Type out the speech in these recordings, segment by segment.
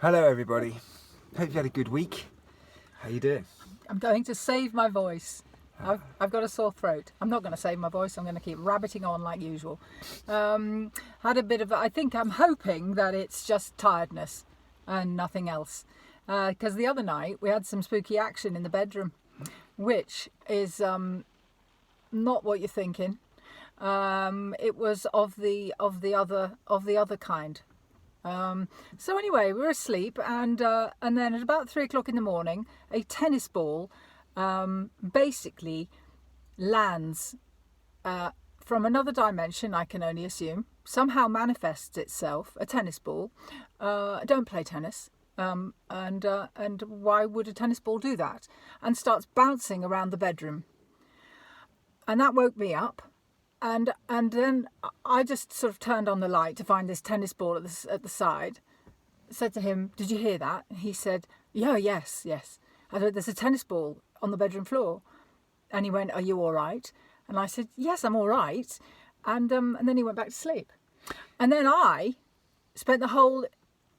Hello everybody. Hope you had a good week. How you doing? I'm going to save my voice. I've got a sore throat. I'm not going to save my voice. I'm going to keep rabbiting on like usual. Had a bit of, I'm hoping that it's just tiredness and nothing else. Because the other night we had some spooky action in the bedroom, which is not what you're thinking. It was of the other kind. So anyway, we were asleep, and then at about 3 o'clock in the morning, a tennis ball basically lands from another dimension. I can only assume somehow manifests itself. A tennis ball. I don't play tennis, and why would a tennis ball do that? And starts bouncing around the bedroom, and that woke me up. And then I just sort of turned on the light to find this tennis ball at the side. Said to him, "Did you hear that?" He said, "Yeah, yes." I said, "There's a tennis ball on the bedroom floor." And he went, "Are you all right?" And I said, "Yes, I'm all right." And then he went back to sleep. And then I spent the whole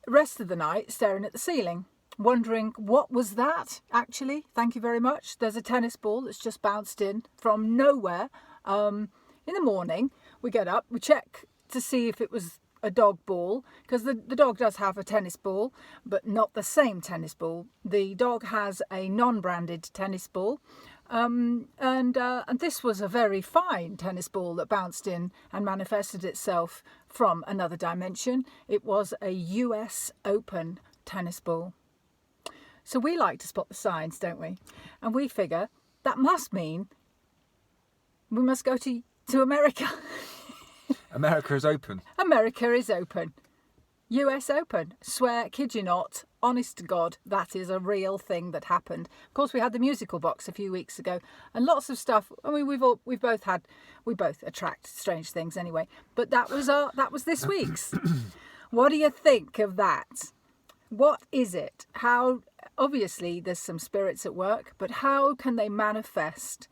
rest of the night staring at the ceiling, wondering what was that actually. Thank you very much. There's a tennis ball that's just bounced in from nowhere. In the morning, we get up, we check to see if it was a dog ball, because the dog does have a tennis ball, but not the same tennis ball. The dog has a non-branded tennis ball, and this was a very fine tennis ball that bounced in and manifested itself from another dimension. It was a US Open tennis ball. So we like to spot the signs, don't we? And we figure that must mean we must go to America. America is open. America is open. US Open. Swear, kid you not, honest to God, that is a real thing that happened. Of course, we had the musical box a few weeks ago, and lots of stuff. I mean, we both attract strange things anyway. But that was this week's. What do you think of that? What is it? How? Obviously, there's some spirits at work, but how can they manifest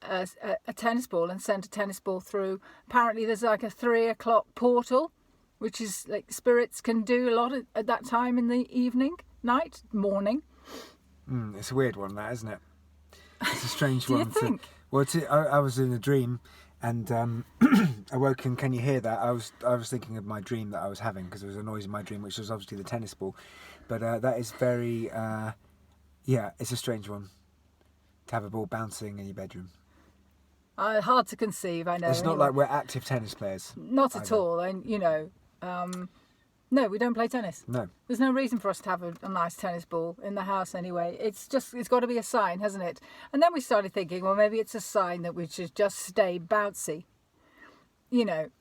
a tennis ball and send a tennis ball through? Apparently there's like a 3 o'clock portal, which is like spirits can do a lot at that time in the evening, night, morning. It's a weird one, that, isn't it? It's a strange Do one. you think? I was in a dream, and I woke, and can you hear that? I was thinking of my dream that I was having, because there was a noise in my dream, which was obviously the tennis ball. But that is very, it's a strange one to have a ball bouncing in your bedroom. Hard to conceive, I know. It's not like we're active tennis players. Not at all. And, no, we don't play tennis. No. There's no reason for us to have a nice tennis ball in the house anyway. It's got to be a sign, hasn't it? And then we started thinking, well, maybe it's a sign that we should just stay bouncy.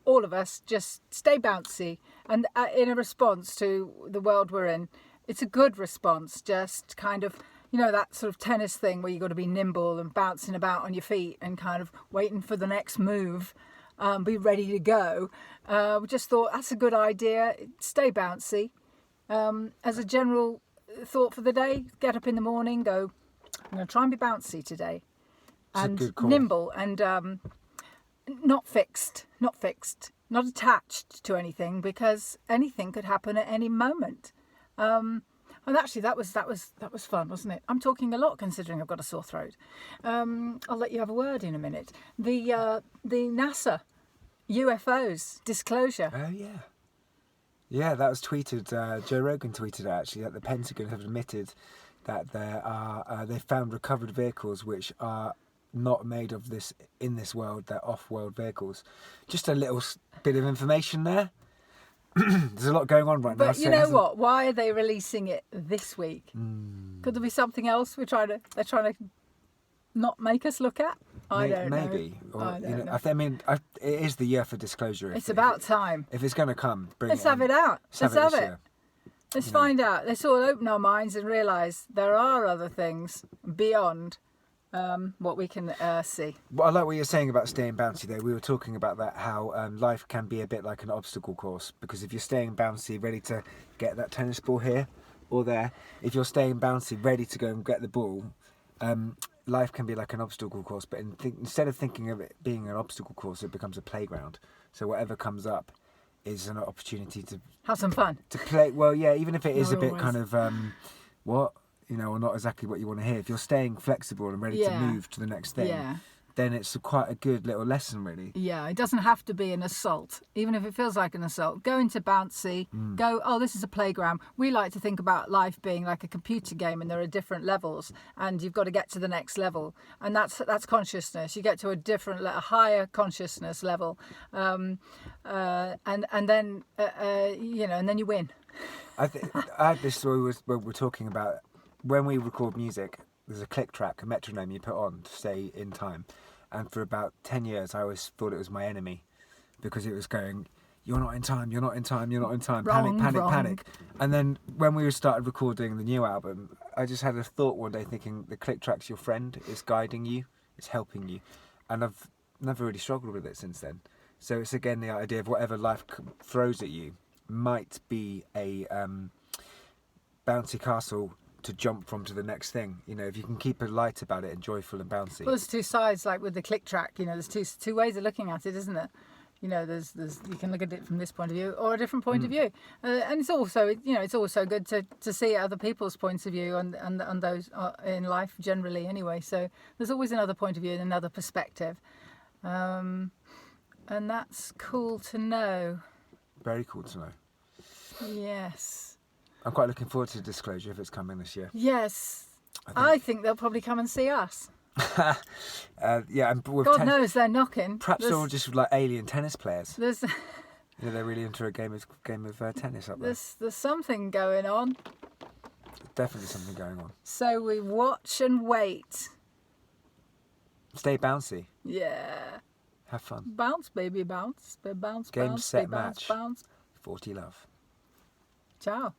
All of us just stay bouncy. And in a response to the world we're in, it's a good response, just kind of... that sort of tennis thing where you've got to be nimble and bouncing about on your feet and kind of waiting for the next move, be ready to go. We just thought that's a good idea. Stay bouncy. As a general thought for the day, get up in the morning, go, I'm going to try and be bouncy today. It's and a good call. Nimble and not fixed, not attached to anything, because anything could happen at any moment. And actually, that was fun, wasn't it? I'm talking a lot considering I've got a sore throat. I'll let you have a word in a minute. The NASA UFOs disclosure. Oh yeah, that was tweeted. Joe Rogan tweeted it, actually, that the Pentagon have admitted that they found recovered vehicles which are not made of this in this world. They're off-world vehicles. Just a little bit of information there. There's a lot going on right now. But you know what? Why are they releasing it this week? Could there be something else they're trying to not make us look at? I don't know. Maybe. Or, I don't know. I mean, it is the year for disclosure. It's about time. If it's going to come, Let's have it out. Let's have it. Let's find out. Let's all open our minds and realise there are other things beyond what we can see. Well, I like what you're saying about staying bouncy though. We were talking about that, how life can be a bit like an obstacle course, because if you're staying bouncy, ready to get that tennis ball here or there, if you're staying bouncy, ready to go and get the ball, life can be like an obstacle course, but instead of thinking of it being an obstacle course, it becomes a playground. So whatever comes up, is an opportunity to Have some fun. play. Well, yeah, even if it is Not a bit always. kind of what, you know, or not exactly what you want to hear. If you're staying flexible and ready to Yeah. move to the next thing, Yeah. then it's quite a good little lesson, really. Yeah, it doesn't have to be an assault, even if it feels like an assault. Go into bouncy, go, oh, this is a playground. We like to think about life being like a computer game and there are different levels and you've got to get to the next level. And that's consciousness. You get to a higher consciousness level. And then, and then you win. I had this story where we're talking about when we record music, there's a click track, a metronome you put on to stay in time. And for about 10 years, I always thought it was my enemy because it was going, you're not in time, you're not in time, you're not in time, Wrong, panic, wrong. panic. And then when we started recording the new album, I just had a thought one day thinking the click track's your friend, it's guiding you, it's helping you. And I've never really struggled with it since then. So it's again the idea of whatever life throws at you might be a bouncy castle to jump from to the next thing. You know, if you can keep it light about it and joyful and bouncy. Well, there's two sides, like with the click track, you know, there's two ways of looking at it, isn't it? You know, there's you can look at it from this point of view or a different point of view, and it's also, you know, it's also good to see other people's points of view and those in life generally anyway. So there's always another point of view and another perspective, and that's cool to know. Very cool to know. Yes. I'm quite looking forward to Disclosure if it's coming this year. Yes. I think they'll probably come and see us. Yeah, and with God knows they're knocking. Perhaps they're all just like alien tennis players. There's You know, they're really into a game of tennis up there. there's something going on. Definitely something going on. So we watch and wait. Stay bouncy. Yeah. Have fun. Bounce, baby, bounce. Bounce, Game, bounce, set, baby, bounce, match. bounce. 40 love. Ciao.